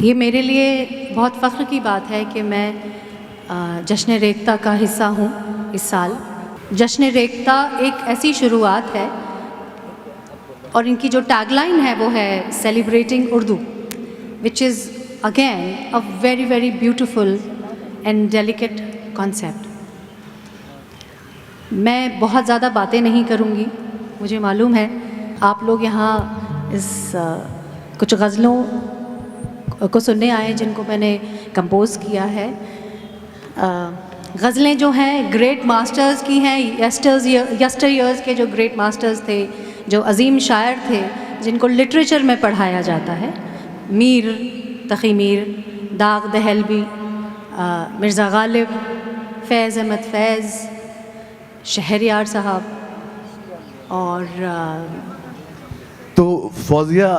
ये मेरे लिए बहुत फ़ख्र की बात है कि मैं जश्न रेख्ता का हिस्सा हूँ इस साल। जश्न रेख्ता एक ऐसी शुरुआत है और इनकी जो टैगलाइन है वो है celebrating Urdu, which is again a very very beautiful and delicate concept. मैं बहुत ज़्यादा बातें नहीं करूँगी, मुझे मालूम है आप लोग यहाँ इस कुछ गज़लों को सुनने आए जिनको मैंने कंपोज़ किया है। गज़लें जो हैं ग्रेट मास्टर्स की हैं, यस्टर ईयर्स के जो ग्रेट मास्टर्स थे, जो अजीम शायर थे, जिनको लिटरेचर में पढ़ाया जाता है। मीर, तक़ी मीर, दाग दहलवी, मिर्ज़ा गालिब, फैज़ अहमद फैज़, शहरयार साहब और तो फौजिया,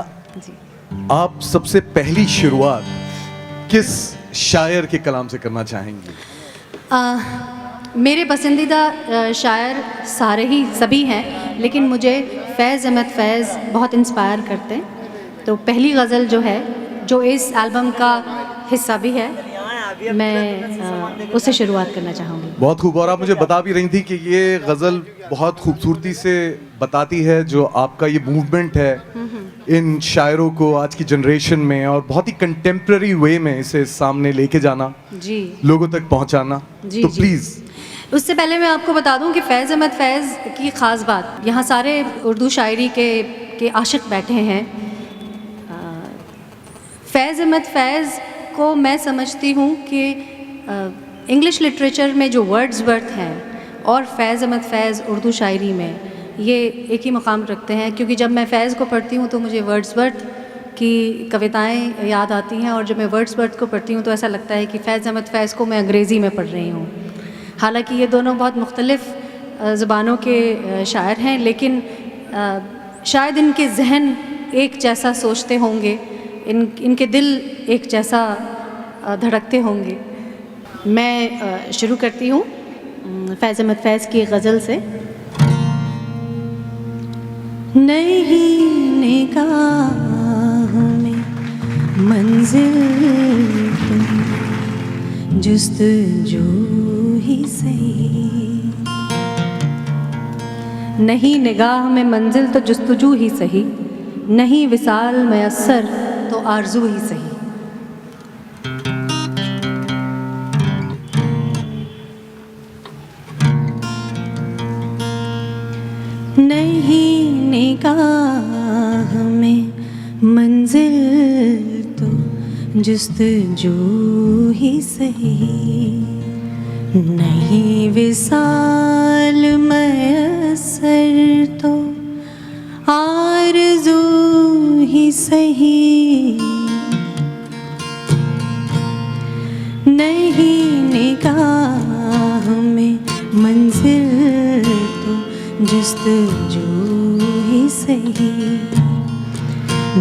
आप सबसे पहली शुरुआत किस शायर के कलाम से करना चाहेंगी? मेरे पसंदीदा शायर सारे ही सभी हैं, लेकिन मुझे फैज़ अहमद फैज़ बहुत इंस्पायर करते हैं। तो पहली गज़ल जो है, जो इस एल्बम का हिस्सा भी है, मैं उससे शुरुआत करना चाहूँगी। बहुत खूब। और आप मुझे बता भी रही थी कि ये गज़ल बहुत खूबसूरती से बताती है जो आपका ये मूवमेंट है इन शायरों को आज की जनरेशन में, और बहुत ही कंटेम्प्रेरी वे में इसे सामने लेके जाना, जी, लोगों तक पहुंचाना। तो प्लीज़ उससे पहले मैं आपको बता दूं कि फैज़ अहमद फैज़ की ख़ास बात, यहाँ सारे उर्दू शायरी के आशिक बैठे हैं। फैज़ अहमद फैज़ को मैं समझती हूँ कि इंग्लिश लिटरेचर में जो वर्ड्सवर्थ हैं और फैज़ अहमद फैज़ उर्दू शायरी में ये एक ही मकाम रखते हैं, क्योंकि जब मैं फैज़ को पढ़ती हूँ तो मुझे वर्ड्सवर्थ की कविताएं याद आती हैं, और जब मैं वर्ड्सवर्थ को पढ़ती हूँ तो ऐसा लगता है कि फैज़ अहमद फैज़ को मैं अंग्रेज़ी में पढ़ रही हूँ। हालांकि ये दोनों बहुत मुख्तलिफ़ ज़बानों के शायर हैं, लेकिन शायद इनके जहन एक जैसा सोचते होंगे, इनके दिल एक जैसा धड़कते होंगे। मैं शुरू करती हूँ फैज़ अहमद फैज़ की गज़ल से। नहीं निगाह में मंजिल तुम जुस्तजू ही सही, नहीं निगाह में मंजिल तो जुस्तजू ही सही, नहीं विसाल मयस्सर तो आरज़ू ही सही। नहीं निगाह में मंजिल तो जुस्तजू ही सही, नहीं विसाल मयस्सर तो आरज़ू ही सही, नहीं निगाह में मंजिल तो जुस्तजू ही सही,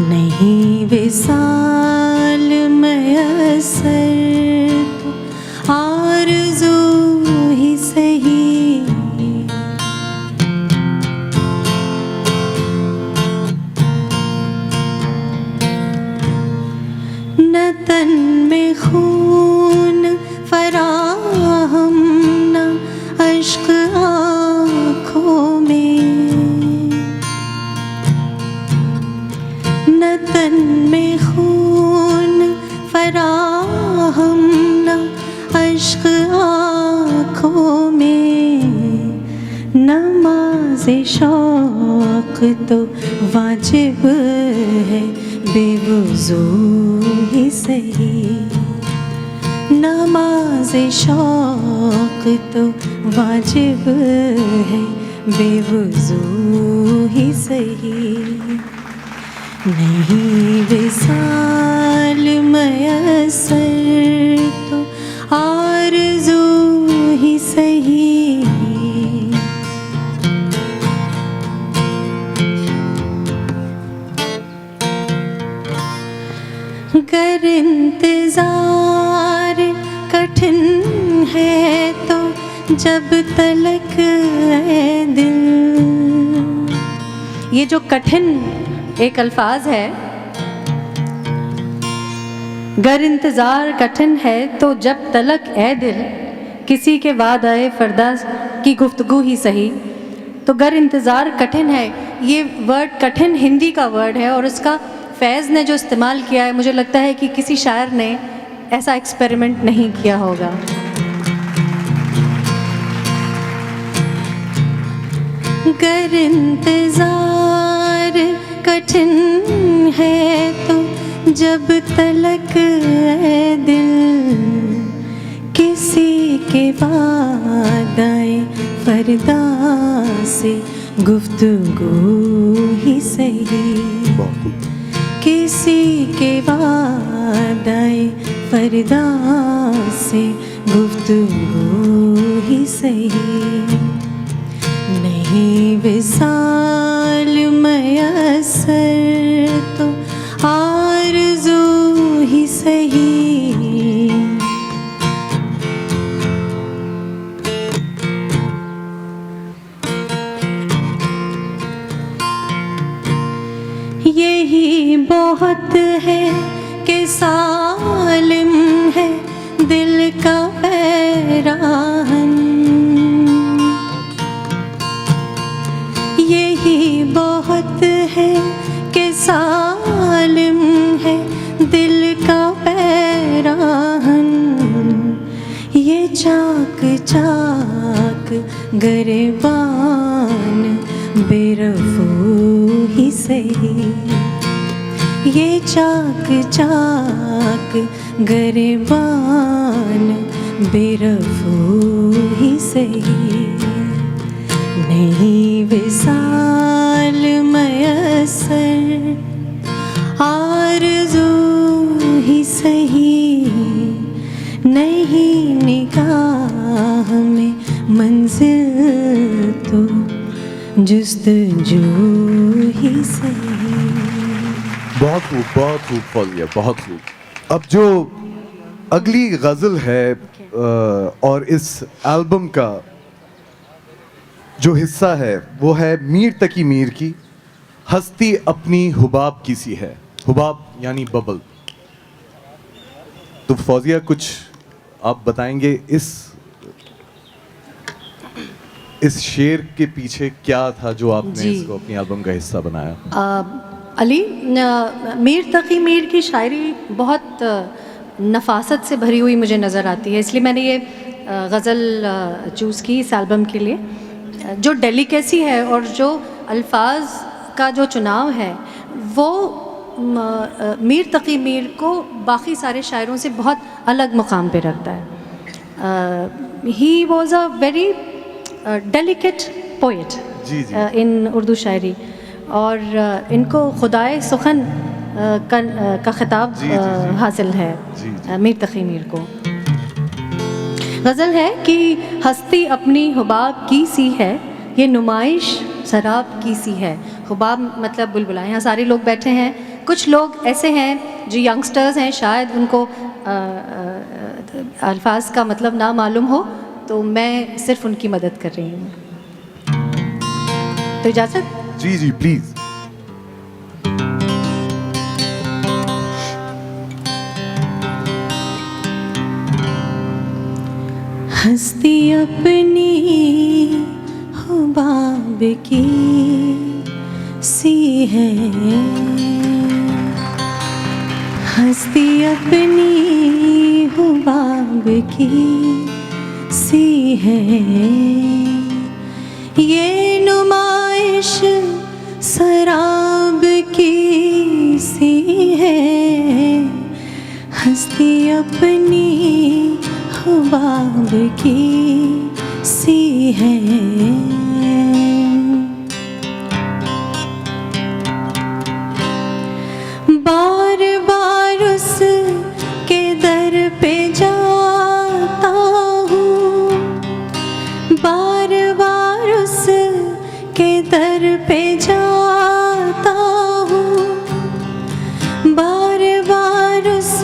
नहीं विसाल मयस्सर तो आरज़ू ही सही। न तन में खून फराहम, न अश्क आँखों में, न तन में खून फराहम, न अश्क आँखों में, नमाज़े शौक़ तो वाजिब है बेवुज़ू ही सही, नमाज़े शौक़ तो वाजिब है बेवुज़ू ही सही, नहीं विसाल मयस्सर तो आरज़ू ही सही। गर इंतज़ार कठिन है तो जब तलक है दिल, ये जो कठिन एक अल्फाज है, गर इंतज़ार कठिन है तो जब तलक ए दिल किसी के बाद आए फरदा की गुफ्तगू ही सही। तो गर इंतज़ार कठिन है, ये वर्ड कठिन हिंदी का वर्ड है और उसका फैज़ ने जो इस्तेमाल किया है, मुझे लगता है कि किसी शायर ने ऐसा एक्सपेरिमेंट नहीं किया होगा। गर इंतज़ार कठिन है तो जब तलक है दिल किसी के बाद आए फरदा से गुफ्तगू ही सही। किसी के बाद आए फरदा से गुफ्तगू ही सही। नहीं विसाल मयसर तो आरज़ू ही सही। यही बहुत है कि सालिम है दिल का पैराहन। यही बहुत है कि सालिम है दिल का पैराहन। ये चाक चाक गिरबान बेरफू ही सही। ये चाक चाक गिरबान बेरफू ही सही। नहीं विसाल मयसर आरज़ू ही सही। नहीं निगाह में मंजिल तो जुस्तजू ही सही। बहुत खूब फौजिया, बहुत खूब। अब जो अगली गज़ल है और इस एल्बम का जो हिस्सा है वो है मीर तकी मीर की हस्ती अपनी हुबाब की सी है। हुबाब यानी बबल। तो फौजिया कुछ आप बताएंगे इस शेर के पीछे क्या था जो आपने इसको अपनी एल्बम का हिस्सा बनाया? अली, मीर तकी मीर की शायरी बहुत नफासत से भरी हुई मुझे नज़र आती है, इसलिए मैंने ये गज़ल चूज़ की इस एल्बम के लिए। जो डेलिकेसी है और जो अल्फाज का जो चुनाव है वो मीर तकी मीर को बाकी सारे शायरों से बहुत अलग मुकाम पे रखता है। He was a very delicate poet in Urdu shayari और इनको खुदाए सुखन का खिताब हासिल है मीर तकी मीर को। गज़ल है कि हस्ती अपनी हुबाब की सी है, ये नुमाइश शराब की सी है। हुबाब मतलब बुलबुला। यहाँ सारे लोग बैठे हैं, कुछ लोग ऐसे हैं जो यंगस्टर्स हैं, शायद उनको अल्फाज का मतलब ना मालूम हो, तो मैं सिर्फ उनकी मदद कर रही हूँ। तो इजाज़त? जी जी प्लीज़। हस्ती अपनी हुबाब की सी है। हस्ती अपनी हुबाब की सी है। ये नुमाइश शराब की सी है। हस्ती अपनी हुबाब की सी है। बार बार उस के दर पे जाता हूँ। बार बार उस के दर पे जाता हूँ। बार बार उस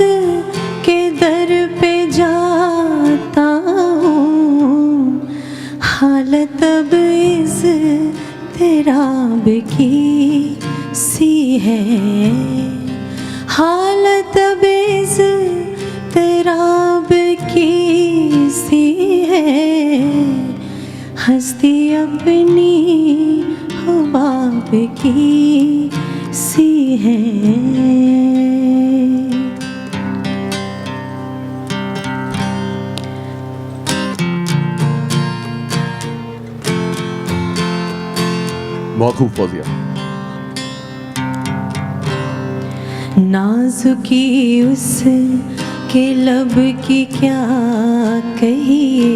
के दर पे जाता हूँ। हालत अब इस तेराब की सी है। हालत बेज तेराब की सी है, हस्ती अपनी हुबाब की सी है। बहुत खूब फौजिया। नाजुकी उस के लब की क्या कहिए,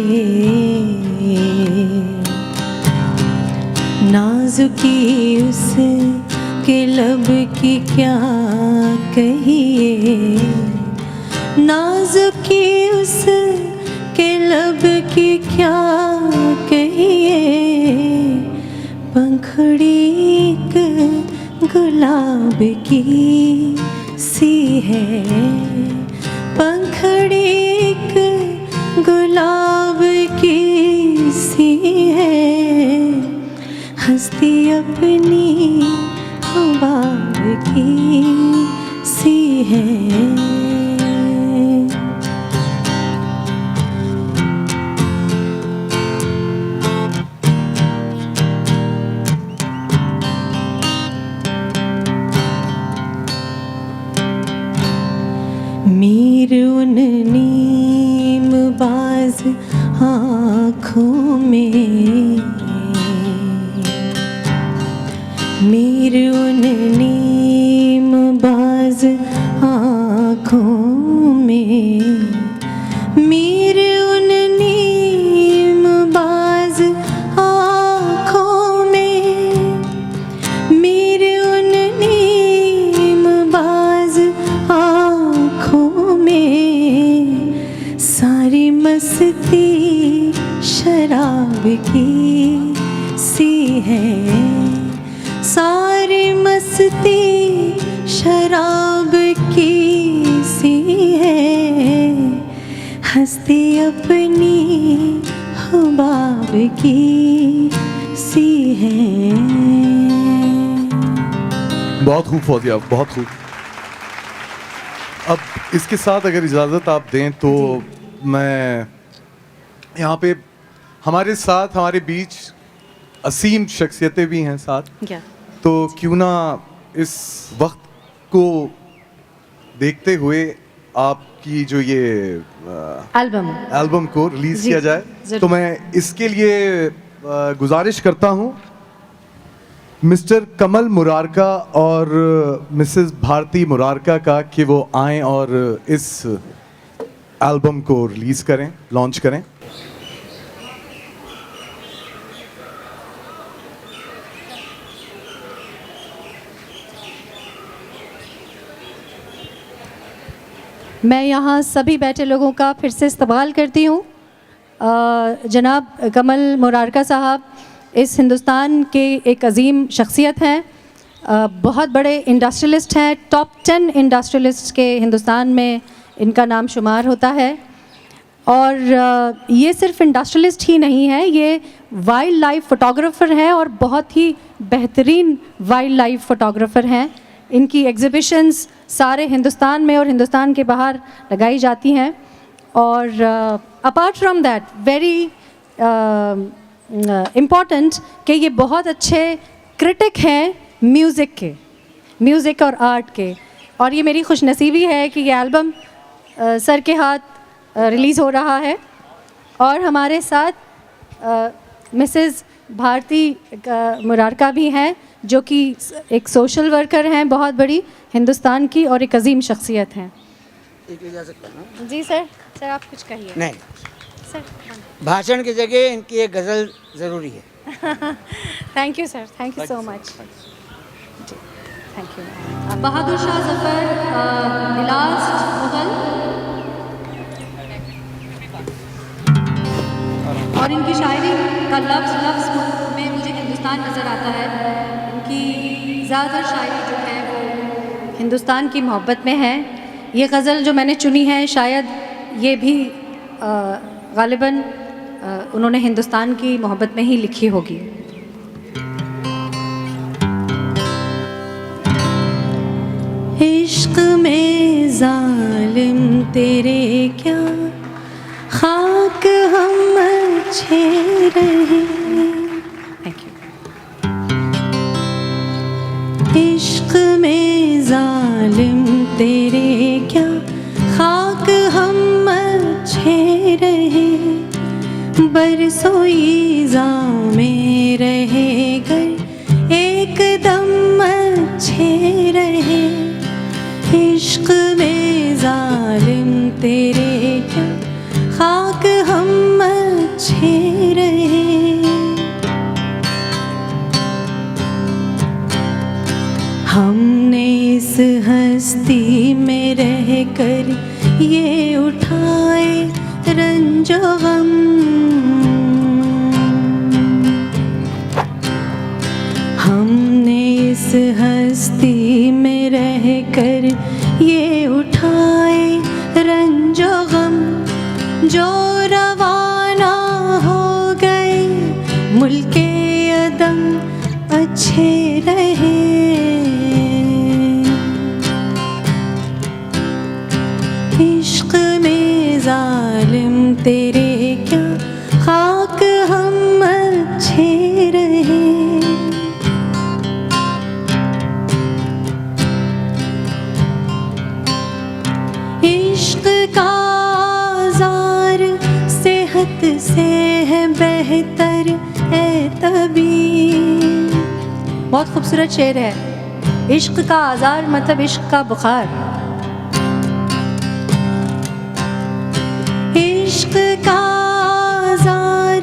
नाजुकी उस के लब की क्या कहिए, नाजुकी उस के लब की क्या कहिए, पंखड़ी एक गुलाब की सी है, पंखड़ी एक गुलाब की सी है, हस्ती अपनी हुबाब की सी है। मीर उन नीम बाज आँखों में, मीर उन नीम बाज आँखों में, मीर उन नीम बाज आँखों में, मीर उन नीम बाज आँखों में, सारी मस्ती शराब की सी है, सारी मस्ती शराब की सी है, हस्ती अपनी हुबाब की सी है। बहुत खूब फौजिया, बहुत खूब। अब इसके साथ अगर इजाज़त आप दें तो मैं यहाँ पे हमारे साथ हमारे बीच असीम शख्सियतें भी हैं साथ, तो क्यों ना इस वक्त को देखते हुए आपकी जो ये एल्बम को रिलीज किया जाए, तो मैं इसके लिए गुजारिश करता हूँ मिस्टर कमल मुरारका और मिसेस भारती मुरारका का कि वो आएं और इस एल्बम को रिलीज करें, लॉन्च करें। मैं यहाँ सभी बैठे लोगों का फिर से इस्तकबाल करती हूँ। जनाब कमल मुरारका साहब इस हिंदुस्तान के एक अजीम शख्सियत हैं, बहुत बड़े इंडस्ट्रियलिस्ट हैं, टॉप 10 इंडस्ट्रियलिस्ट के हिंदुस्तान में इनका नाम शुमार होता है। और ये सिर्फ इंडस्ट्रियलिस्ट ही नहीं है, ये वाइल्ड लाइफ फ़ोटोग्राफ़र हैं और बहुत ही बेहतरीन वाइल्ड लाइफ फ़ोटोग्राफ़र हैं। इनकी एग्ज़िबिशंस सारे हिंदुस्तान में और हिंदुस्तान के बाहर लगाई जाती हैं। और apart from that very important कि ये बहुत अच्छे क्रिटिक हैं म्यूज़िक के, म्यूज़िक और आर्ट के। और ये मेरी खुशनसीबी है कि ये एल्बम सर के हाथ रिलीज़ हो रहा है। और हमारे साथ मिसेस भारती मुरारका भी हैं, जो कि एक सोशल वर्कर हैं बहुत बड़ी हिंदुस्तान की और एक अजीम शख्सियत हैं। जी सर, सर आप कुछ कहिए। नहीं सर, भाषण की जगह इनकी एक गज़ल ज़रूरी है। Thank you sir, thank you so much. जी thank you. Bahadur Shah Zafar, the last Mughal, और इनकी शायरी का लफ्ज़ लफ्ज़ में मुझे हिंदुस्तान नज़र आता है। इनकी ज़्यादातर शायरी जो है वो हिंदुस्तान की मोहब्बत में है। ये गज़ल जो मैंने चुनी है शायद ये भी ग़ालिबन उन्होंने हिंदुस्तान की मोहब्बत में ही लिखी होगी। इश्क में जालिम तेरे क्या खाक हम अच्छे रहे। Thank you. इश्क में जालिम तेरे क्या खाक हम अच्छे रहे। बरसों ईज़ा में रहे कर एक दम अच्छे रहे। इश्क में जालिम तेरे क्या खाक हम अच्छे रहे। हमने इस हस्ती में रह कर ये उठाए रंजो गम। हमने इस हस्ती में रह कर ये उठाए रंजो गम। जो रवाना हो गए मुल्के अदम अच्छे रहे। इश्क में जालिम तेरे क्या खाक हम अच्छे रहे। इश्क का ज़ार सेहत से है बेहतर है तबीब। बहुत खूबसूरत शेर है। इश्क का आज़ार मतलब इश्क का बुखार। इश्क का ज़ार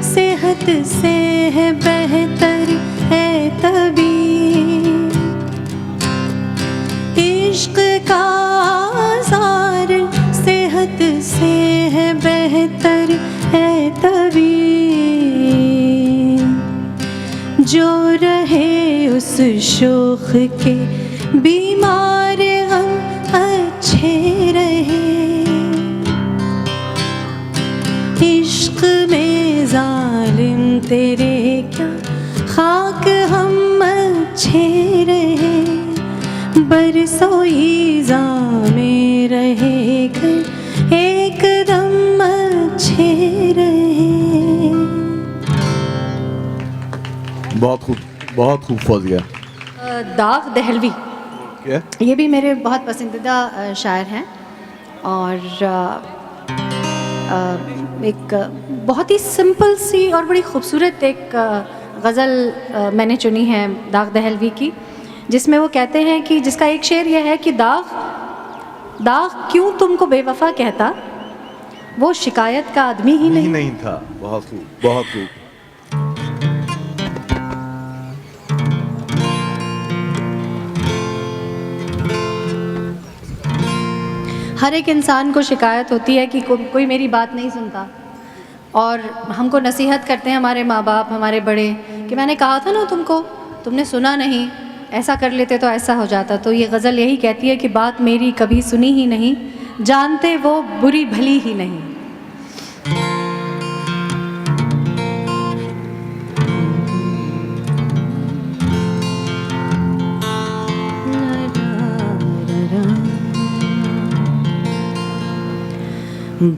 सेहत से है बेहतर है तबीब। इश्क का ज़ार सेहत से है बेहतर है तबीब। जो रहे उस शोख के बीमार हम अच्छे रहे। इश्क में जालिम तेरे क्या खाक हम अच्छे रहे। बरसों ईज़ा में रहे कर एक दम अच्छे रहे। बहुत खूब फौजिया। दाग दहलवी, क्या? ये भी मेरे बहुत पसंदीदा शायर हैं। और एक बहुत ही सिंपल सी और बड़ी खूबसूरत एक गज़ल मैंने चुनी है दाग दहलवी की, जिसमें वो कहते हैं कि जिसका एक शेर यह है कि दाग क्यों तुमको बेवफा कहता, वो शिकायत का आदमी ही नहीं था। बहुत खूब, बहुत खूब। हर एक इंसान को शिकायत होती है कि कोई मेरी बात नहीं सुनता। और हमको नसीहत करते हैं हमारे माँ बाप, हमारे बड़े, कि मैंने कहा था ना तुमको, तुमने सुना नहीं, ऐसा कर लेते तो ऐसा हो जाता। तो ये गज़ल यही कहती है कि बात मेरी कभी सुनी ही नहीं, जानते वो बुरी भली ही नहीं।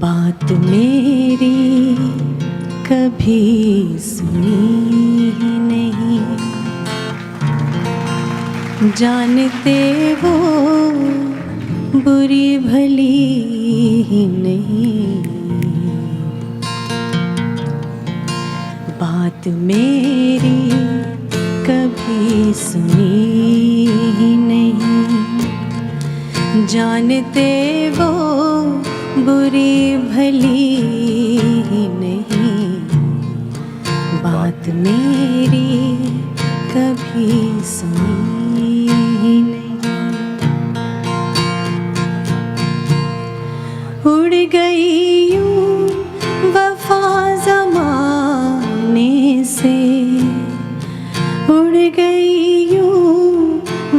बात मेरी कभी सुनी ही नहीं, जानते वो बुरी भली ही नहीं। बात मेरी कभी सुनी ही नहीं, जानते वो बुरी भली ही नहीं। बात मेरी कभी सुनी ही नहीं। उड़ गई यूं वफा ज़माने से, उड़ गई यूं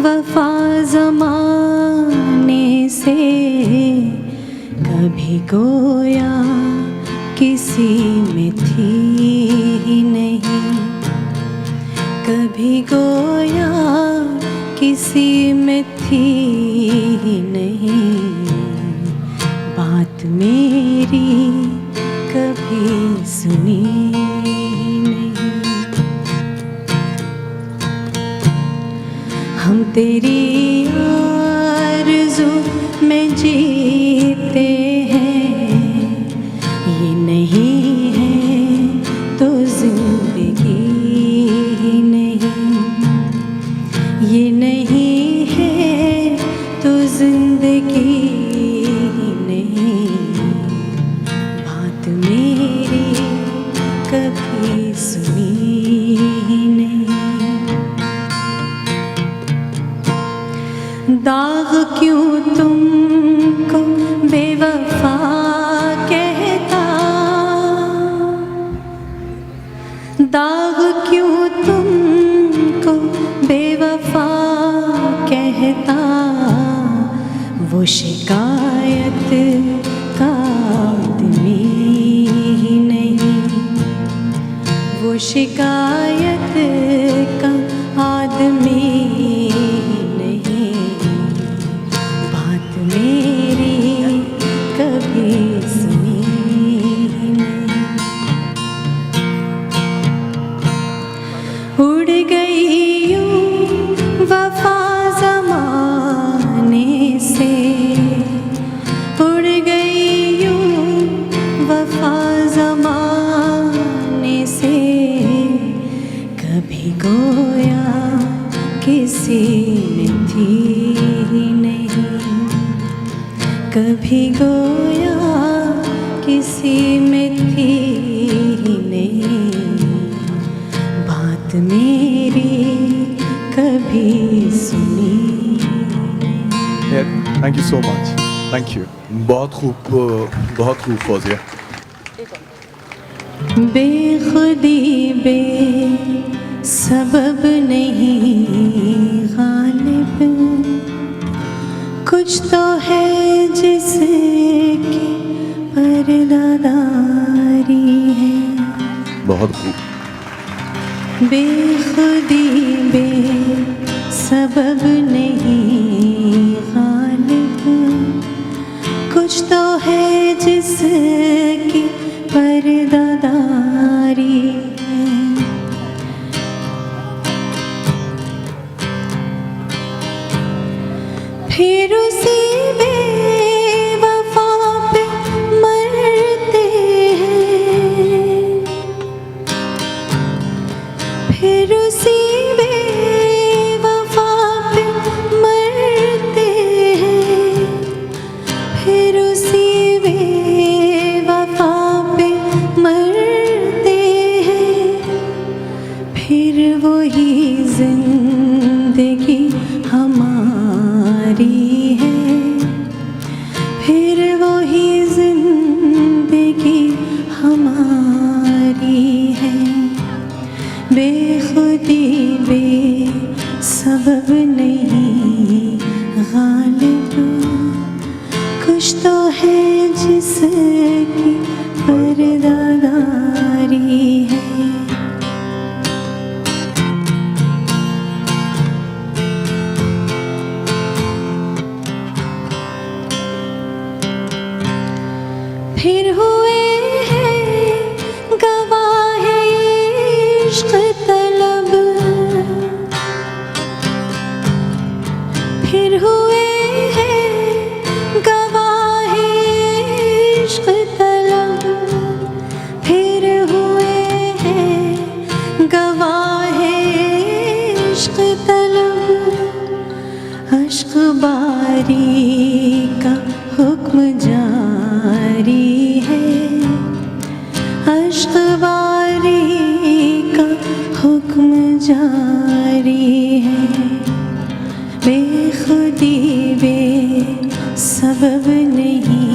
वफा ज़माने से। कभी गोया किसी में थी ही नहीं, कभी गोया किसी में थी थी ही नहीं, बात मेरी कभी सुनी नहीं। हम तेरी आरज़ू में जीते हैं, ये नहीं है तो जिंदगी नहीं, ये नहीं है तो जिंदगी नहीं, बात मेरी कभी सुनी नहीं। दाग क्यों तुमको बेवफा कहता, दाग क्यों तुमको बेवफा कहता, वो शिकायत का आदमी ही नहीं, वो शिकायत का आदमी नहीं, बात मेरी कभी सुनी नहीं। उड़ गई यूं वफा ज़माने से, उड़ गई यूं वफा ज़माने से, कभी गोया किसी में थी नहीं, कभी गोया किसी में थी नहीं, बात मेरी कभी सुनी। Thank you so much, thank you. बहुत खूब फौजिया। बेखुदी बे सबब नहीं गालिब, कुछ तो है जिसकी पर्दादारी है। बहुत खूब। बेखुदी बे सबब नहीं गालिब, कुछ तो है जिसकी पर्दादारी है। फिर उसी बेवफा पे मरते हैं, फिर उसी बेवफा पे मरते हैं, फिर उसी बेवफा पे मरते हैं, फिर वही जिंदगी हमारी है, फिर वही जिंदगी हमारी है। बेखुदी बे सबब नहीं गालिब, कुछ तो है जिसकी पर्दादारी है। फिर हुए हैं गवाह इश्क तलब, फिर हुए हैं गवाह इश्क तलब, फिर हुए हैं गवाह इश्क तलब। अश्क बारी का हुक्म जारी है, अश्क बारी का हुक्म जारी है। बेखुदी बे सबब नहीं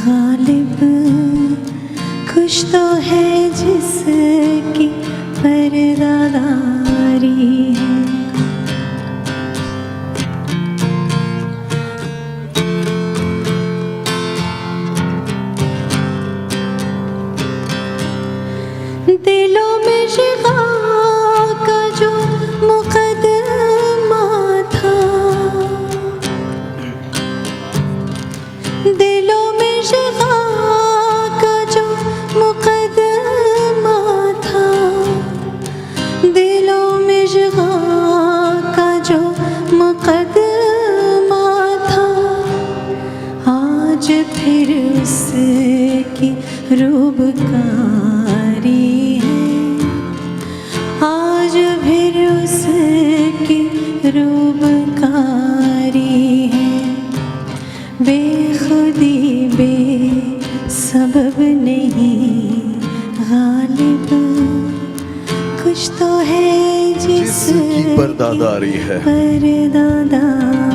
गालिब, कुछ तो है जिसकी पर्दादारी है। दिलों में शिका का जो मुकदमा था, रूबकारी है, आज फिर उसकी रूबकारी है। बेखुदी बेसबब नहीं गालिब, कुछ तो है जिसकी पर्दादारी है। पर्दादारी